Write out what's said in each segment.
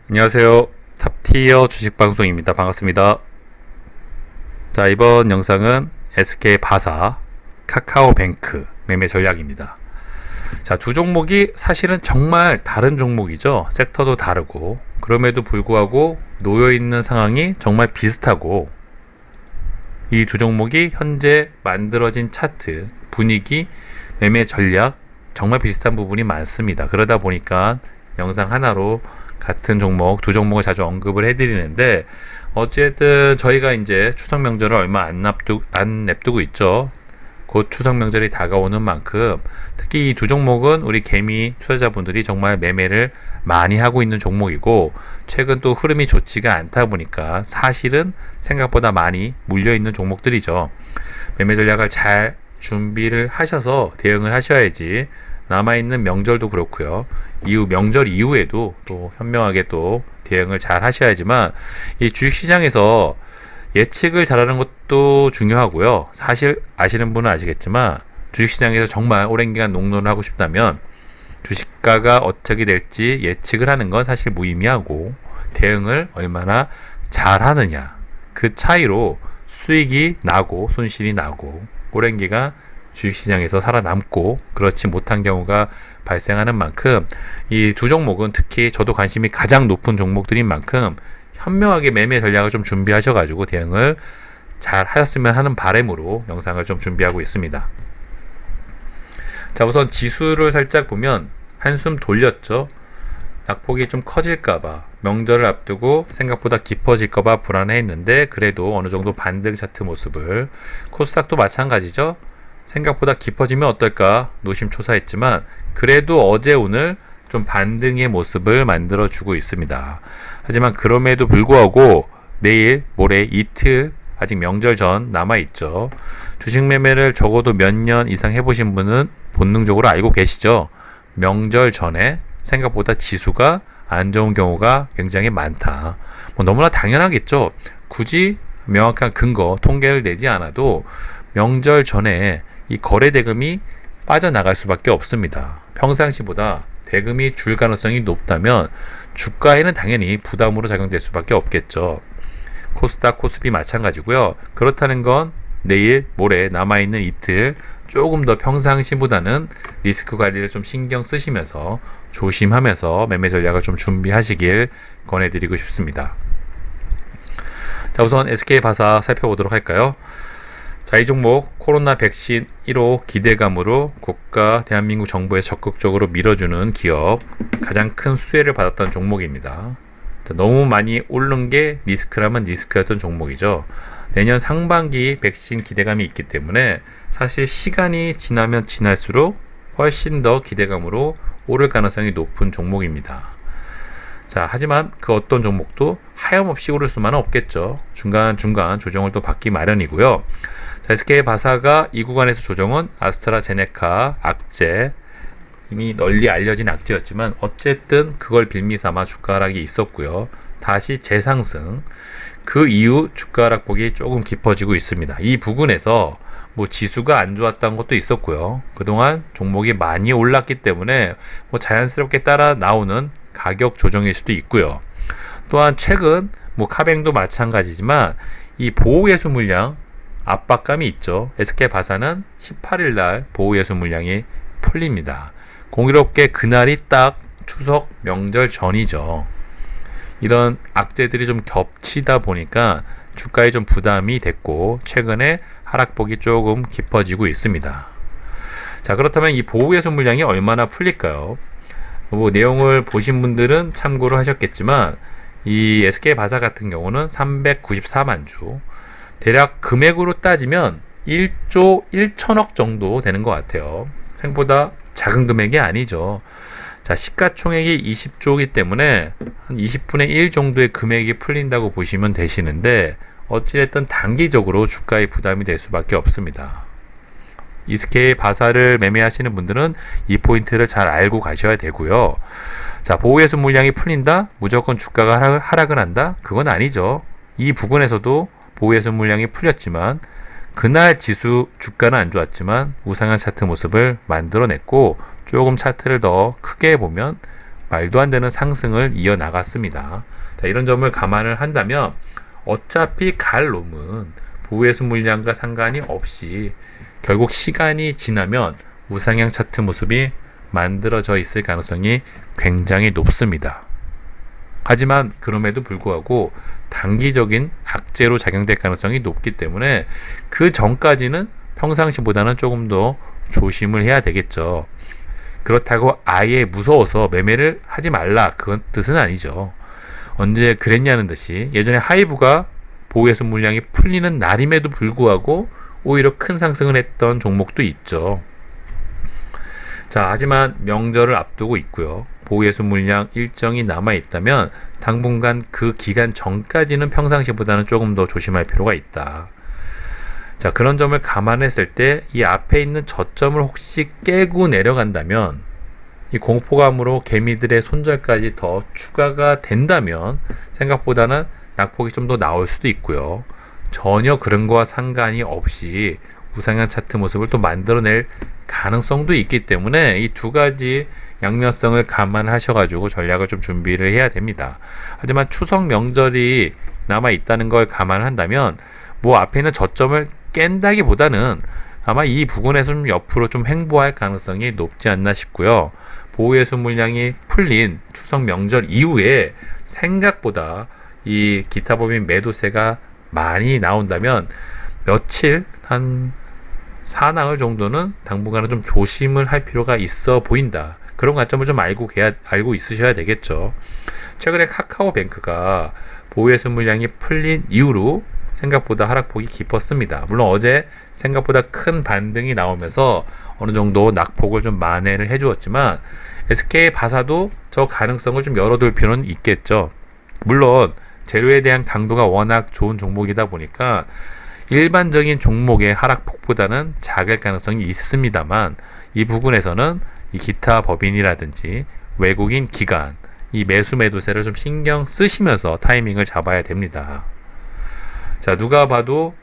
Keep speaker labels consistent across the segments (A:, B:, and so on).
A: 안녕하세요. 탑티어 주식방송입니다. 반갑습니다. 자, 이번 영상은 SK바사, 카카오뱅크 매매 전략입니다. 자, 두 종목이 사실은 정말 다른 종목이죠. 섹터도 다르고, 그럼에도 불구하고 놓여있는 상황이 정말 비슷하고, 이 두 종목이 현재 만들어진 차트, 분위기, 매매 전략 정말 비슷한 부분이 많습니다. 그러다 보니까 영상 하나로 같은 종목, 두 종목을 자주 언급을 해드리는데, 어쨌든 저희가 이제 추석 명절을 얼마 안 냅두고 있죠. 곧 추석 명절이 다가오는 만큼 특히 이 두 종목은 우리 개미 투자자분들이 정말 매매를 많이 하고 있는 종목이고, 최근 또 흐름이 좋지가 않다 보니까 사실은 생각보다 많이 물려 있는 종목들이죠. 매매 전략을 잘 준비를 하셔서 대응을 하셔야지 남아있는 명절도 그렇고요. 이후 명절 이후에도 또 현명하게 또 대응을 잘 하셔야지만, 이 주식시장에서 예측을 잘하는 것도 중요하고요. 사실 아시는 분은 아시겠지만 주식시장에서 정말 오랜 기간 농론을 하고 싶다면 주식가가 어떻게 될지 예측을 하는 건 사실 무의미하고, 대응을 얼마나 잘 하느냐, 그 차이로 수익이 나고 손실이 나고 오랜 기간 주식시장에서 살아남고 그렇지 못한 경우가 발생하는 만큼, 이 두 종목은 특히 저도 관심이 가장 높은 종목들인 만큼 현명하게 매매 전략을 좀 준비하셔가지고 대응을 잘 하셨으면 하는 바람으로 영상을 좀 준비하고 있습니다. 자, 우선 지수를 살짝 보면 한숨 돌렸죠. 낙폭이 좀 커질까봐, 명절을 앞두고 생각보다 깊어질까봐 불안해했는데 그래도 어느 정도 반등 차트 모습을, 코스닥도 마찬가지죠. 생각보다 깊어지면 어떨까 노심초사했지만 그래도 어제 오늘 좀 반등의 모습을 만들어주고 있습니다. 하지만 그럼에도 불구하고 내일, 모레, 이틀 아직 명절 전 남아있죠. 주식 매매를 적어도 몇 년 이상 해보신 분은 본능적으로 알고 계시죠. 명절 전에 생각보다 지수가 안 좋은 경우가 굉장히 많다. 뭐 너무나 당연하겠죠. 굳이 명확한 근거, 통계를 내지 않아도 명절 전에 이 거래 대금이 빠져나갈 수밖에 없습니다. 평상시보다 대금이 줄 가능성이 높다면 주가에는 당연히 부담으로 작용될 수밖에 없겠죠. 코스닥, 코스피 마찬가지고요. 그렇다는 건 내일, 모레 남아있는 이틀 조금 더 평상시보다는 리스크 관리를 좀 신경 쓰시면서 조심하면서 매매 전략을 좀 준비하시길 권해드리고 싶습니다. 자, 우선 SK바사 살펴보도록 할까요? 자, 이 종목 코로나 백신 1호 기대감으로 국가 대한민국 정부에 적극적으로 밀어주는 기업, 가장 큰 수혜를 받았던 종목입니다. 자, 너무 많이 오른 게 리스크라면 리스크였던 종목이죠. 내년 상반기 백신 기대감이 있기 때문에 사실 시간이 지나면 지날수록 훨씬 더 기대감으로 오를 가능성이 높은 종목입니다. 자, 하지만 그 어떤 종목도 하염없이 오를 수만은 없겠죠. 중간중간 조정을 또 받기 마련이고요. 자, SK바사가 이 구간에서 조정은 아스트라제네카, 악재, 이미 널리 알려진 악재였지만 어쨌든 그걸 빌미삼아 주가 하락이 있었고요. 다시 재상승, 그 이후 주가 하락폭이 조금 깊어지고 있습니다. 이 부근에서 뭐 지수가 안 좋았다는 것도 있었고요. 그동안 종목이 많이 올랐기 때문에 뭐 자연스럽게 따라 나오는 가격 조정일 수도 있고요. 또한 최근 뭐 카뱅도 마찬가지지만 이 보호예수 물량 압박감이 있죠. SK바사는 18일 날 보호예수 물량이 풀립니다. 공교롭게 그날이 딱 추석 명절 전이죠. 이런 악재들이 좀 겹치다 보니까 주가에 좀 부담이 됐고 최근에 하락폭이 조금 깊어지고 있습니다. 자, 그렇다면 이 보호예수 물량이 얼마나 풀릴까요? 뭐 내용을 보신 분들은 참고를 하셨겠지만 이 SK바사 같은 경우는 394만 주, 대략 금액으로 따지면 1조 1천억 정도 되는 것 같아요. 생각보다 작은 금액이 아니죠. 자, 시가총액이 20조이기 때문에 한 20분의 1 정도의 금액이 풀린다고 보시면 되시는데, 어찌됐든 단기적으로 주가에 부담이 될 수밖에 없습니다. SK바사를 매매하시는 분들은 이 포인트를 잘 알고 가셔야 되고요. 자, 보호예수 물량이 풀린다? 무조건 주가가 하락을 한다? 그건 아니죠. 이 부분에서도 보호예수 물량이 풀렸지만 그날 지수 주가는 안 좋았지만 우상향 차트 모습을 만들어냈고, 조금 차트를 더 크게 보면 말도 안 되는 상승을 이어나갔습니다. 자, 이런 점을 감안을 한다면 어차피 갈 놈은 보호해수 물량과 상관이 없이 결국 시간이 지나면 우상향 차트 모습이 만들어져 있을 가능성이 굉장히 높습니다. 하지만 그럼에도 불구하고 단기적인 악재로 작용될 가능성이 높기 때문에 그 전까지는 평상시보다는 조금 더 조심을 해야 되겠죠. 그렇다고 아예 무서워서 매매를 하지 말라, 그건 뜻은 아니죠. 언제 그랬냐는 듯이 예전에 하이브가 보호해수 물량이 풀리는 날임에도 불구하고 오히려 큰 상승을 했던 종목도 있죠. 자, 하지만 명절을 앞두고 있고요. 보호해수 물량 일정이 남아있다면 당분간 그 기간 전까지는 평상시보다는 조금 더 조심할 필요가 있다. 자, 그런 점을 감안했을 때 이 앞에 있는 저점을 혹시 깨고 내려간다면 이 공포감으로 개미들의 손절까지 더 추가가 된다면 생각보다는 낙폭이 좀 더 나올 수도 있고요. 전혀 그런 거와 상관이 없이 우상향 차트 모습을 또 만들어낼 가능성도 있기 때문에 이 두 가지 양면성을 감안하셔가지고 전략을 좀 준비를 해야 됩니다. 하지만 추석 명절이 남아 있다는 걸 감안한다면 뭐 앞에 있는 저점을 깬다기보다는 아마 이 부분에서 좀 옆으로 좀 횡보할 가능성이 높지 않나 싶고요. 보호해수 물량이 풀린 추석 명절 이후에 생각보다 이 기타 법인 매도세가 많이 나온다면 며칠 한 4나흘 정도는 당분간은 좀 조심을 할 필요가 있어 보인다. 그런 관점을 좀 알고 있으셔야 되겠죠. 최근에 카카오뱅크가 보호해수 물량이 풀린 이후로 생각보다 하락폭이 깊었습니다. 물론 어제 생각보다 큰 반등이 나오면서 어느 정도 낙폭을 좀 만회를 해주었지만 SK바사도 저 가능성을 좀 열어둘 필요는 있겠죠. 물론 재료에 대한 강도가 워낙 좋은 종목이다 보니까 일반적인 종목의 하락폭보다는 작을 가능성이 있습니다만 이 부분에서는 이 기타 법인이라든지 외국인 기관 이 매수 매도세를 좀 신경 쓰시면서 타이밍을 잡아야 됩니다. 자, 누가 봐도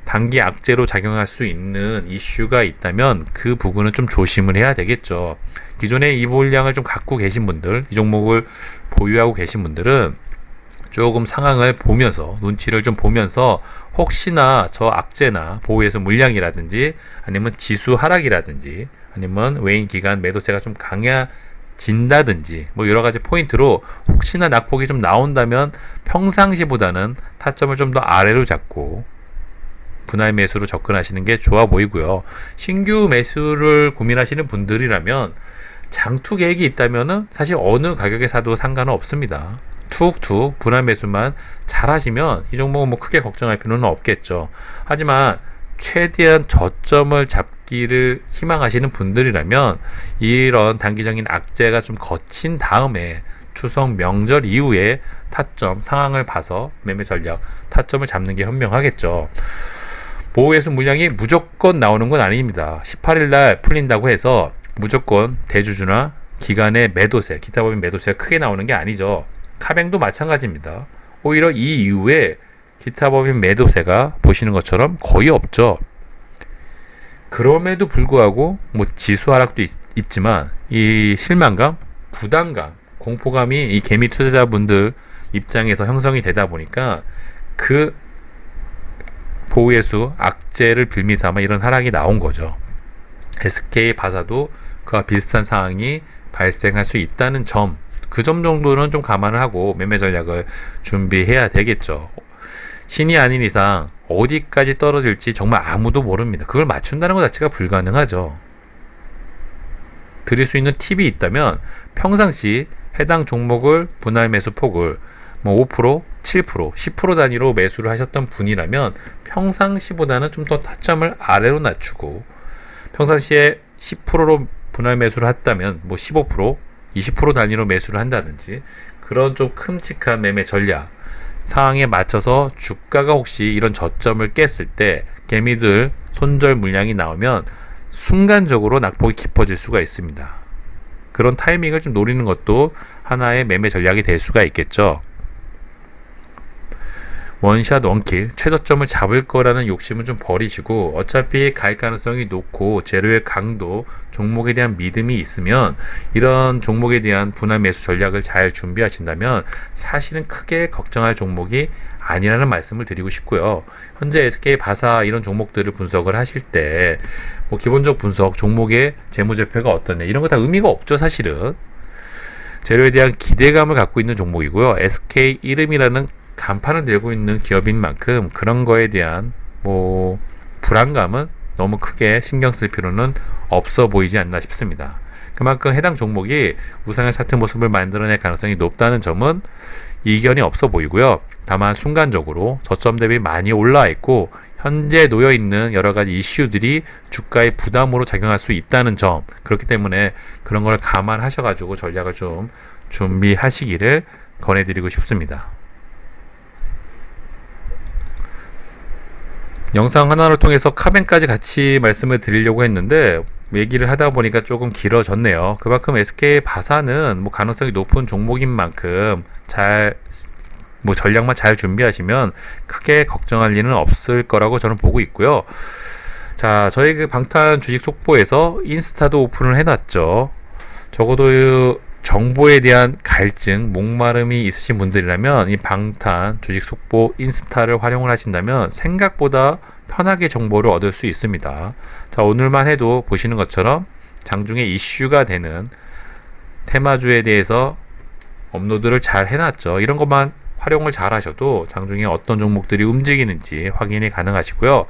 A: 단기 악재로 작용할 수 있는 이슈가 있다면 그 부분은 좀 조심을 해야 되겠죠. 기존에 이 물량을 좀 갖고 계신 분들, 이 종목을 보유하고 계신 분들은 조금 상황을 보면서 눈치를 좀 보면서 혹시나 저 악재나 보호해수 물량이라든지 아니면 지수 하락이라든지 아니면 외인 기간 매도세가 좀 강해진다든지 뭐 여러 가지 포인트로 혹시나 낙폭이 좀 나온다면 평상시보다는 타점을 좀 더 아래로 잡고 분할 매수로 접근하시는 게 좋아 보이고요. 신규 매수를 고민하시는 분들이라면 장투 계획이 있다면은 사실 어느 가격에 사도 상관은 없습니다. 툭툭 분할 매수만 잘 하시면 이 종목은 뭐 크게 걱정할 필요는 없겠죠. 하지만 최대한 저점을 잡기를 희망하시는 분들이라면 이런 단기적인 악재가 좀 거친 다음에 추석 명절 이후에 타점 상황을 봐서 매매 전략 타점을 잡는 게 현명하겠죠. 보호해수 물량이 무조건 나오는 건 아닙니다. 18일날 풀린다고 해서 무조건 대주주나 기관의 매도세, 기타 법인 매도세가 크게 나오는 게 아니죠. 카뱅도 마찬가지입니다. 오히려 이 이후에 기타 법인 매도세가 보시는 것처럼 거의 없죠. 그럼에도 불구하고 뭐 지수 하락도 있지만 이 실망감, 부담감, 공포감이 이 개미 투자자분들 입장에서 형성이 되다 보니까 그 보호해수 악재를 빌미삼아 이런 하락이 나온 거죠. SK바사도 그와 비슷한 상황이 발생할 수 있다는 점, 그 점 정도는 좀 감안을 하고 매매 전략을 준비해야 되겠죠. 신이 아닌 이상 어디까지 떨어질지 정말 아무도 모릅니다. 그걸 맞춘다는 것 자체가 불가능하죠. 드릴 수 있는 팁이 있다면 평상시 해당 종목을 분할 매수 폭을 뭐 5%, 7%, 10% 단위로 매수를 하셨던 분이라면 평상시보다는 좀 더 타점을 아래로 낮추고 평상시에 10%로 분할 매수를 했다면 뭐 15%, 20% 단위로 매수를 한다든지 그런 좀 큼직한 매매 전략 상황에 맞춰서 주가가 혹시 이런 저점을 깼을 때 개미들 손절 물량이 나오면 순간적으로 낙폭이 깊어질 수가 있습니다. 그런 타이밍을 좀 노리는 것도 하나의 매매 전략이 될 수가 있겠죠. 원샷 원킬 최저점을 잡을 거라는 욕심은 좀 버리시고, 어차피 갈 가능성이 높고 재료의 강도, 종목에 대한 믿음이 있으면 이런 종목에 대한 분할 매수 전략을 잘 준비하신다면 사실은 크게 걱정할 종목이 아니라는 말씀을 드리고 싶고요. 현재 SK 바사 이런 종목들을 분석을 하실 때 뭐 기본적 분석, 종목의 재무제표가 어떠냐 이런 거 다 의미가 없죠. 사실은 재료에 대한 기대감을 갖고 있는 종목이고요. SK 이름이라는 간판을 들고 있는 기업인 만큼 그런 거에 대한 뭐 불안감은 너무 크게 신경 쓸 필요는 없어 보이지 않나 싶습니다. 그만큼 해당 종목이 우상향 차트 모습을 만들어낼 가능성이 높다는 점은 이견이 없어 보이고요. 다만 순간적으로 저점 대비 많이 올라와 있고 현재 놓여 있는 여러 가지 이슈들이 주가의 부담으로 작용할 수 있다는 점, 그렇기 때문에 그런 걸 감안하셔가지고 전략을 좀 준비하시기를 권해드리고 싶습니다. 영상 하나를 통해서 카벤까지 같이 말씀을 드리려고 했는데 얘기를 하다 보니까 조금 길어졌네요. 그만큼 SK 바사는 뭐 가능성이 높은 종목인 만큼 전략만 잘 준비하시면 크게 걱정할 일은 없을 거라고 저는 보고 있고요. 자, 저희 그 방탄 주식 속보에서 인스타도 오픈을 해놨죠. 적어도 정보에 대한 갈증, 목마름이 있으신 분들이라면 이 방탄 주식 속보 인스타를 활용을 하신다면 생각보다 편하게 정보를 얻을 수 있습니다. 자, 오늘만 해도 보시는 것처럼 장중에 이슈가 되는 테마주에 대해서 업로드를 잘 해놨죠. 이런 것만 활용을 잘 하셔도 장중에 어떤 종목들이 움직이는지 확인이 가능하시고요.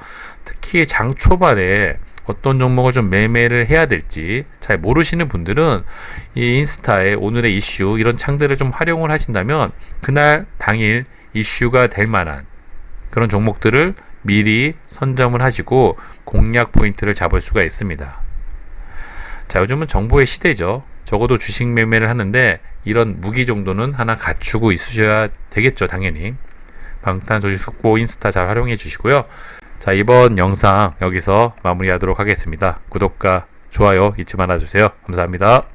A: 특히 장 초반에 어떤 종목을 좀 매매를 해야 될지 잘 모르시는 분들은 이 인스타에 오늘의 이슈 이런 창들을 좀 활용을 하신다면 그날 당일 이슈가 될 만한 그런 종목들을 미리 선점을 하시고 공략 포인트를 잡을 수가 있습니다. 자, 요즘은 정보의 시대죠. 적어도 주식 매매를 하는데 이런 무기 정도는 하나 갖추고 있으셔야 되겠죠. 당연히 방탄 주식 속보 인스타 잘 활용해 주시고요. 자, 이번 영상 여기서 마무리하도록 하겠습니다. 구독과 좋아요 잊지 말아주세요. 감사합니다.